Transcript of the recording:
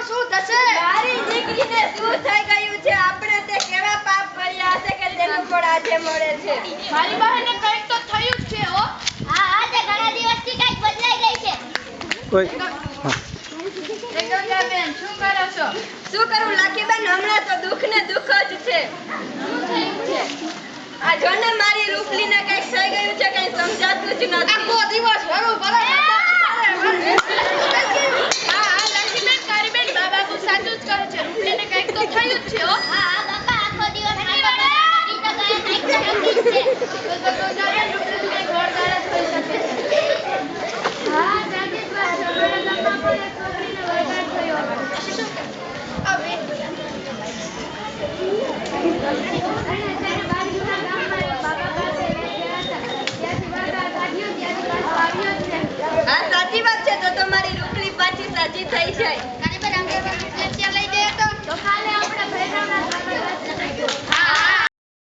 શું થશે? મારી દીકરીને શું થઈ ગયું છે? આપણે તે કેવા પાપ કર્યા હશે કે તેનું ફળ આજે મળે છે? મારી બહેનને કંઈક તો થયું જ છે હો. હા તે ઘણા દિવસથી કંઈક બદલાઈ ગઈ છે. બેન શું કરો છો? શું કરું લાકીબેન, હમણાં તો દુઃખ ને દુઃખ જ છે. શું થયું છે? આ જોને મારી રૂપલીને કંઈક થઈ ગયું છે, કંઈ સમજાતું જ નથી. આખો દિવસ હરું ભરું હા લક્ષ્મીબેન તારી બેન બાબુ સાચું જ કહે છે. રૂપલીને કંઈક તો થયું જ છે હો. હા બાપા આખો દિવસ મારા બાબા મરી તો ગયા કંઈક તો નક્કી જ છે. રૂપલીને ઘરદાર જ થઈ શકે છે. હા સાચી જ વાત છે. મારા ગામમાં કોઈ એક છોકરીને વરગાડ થયો હતો. હવે હા સાચી વાત છે. તો મારી રૂપલી પાછી સાજી થઈ જાય.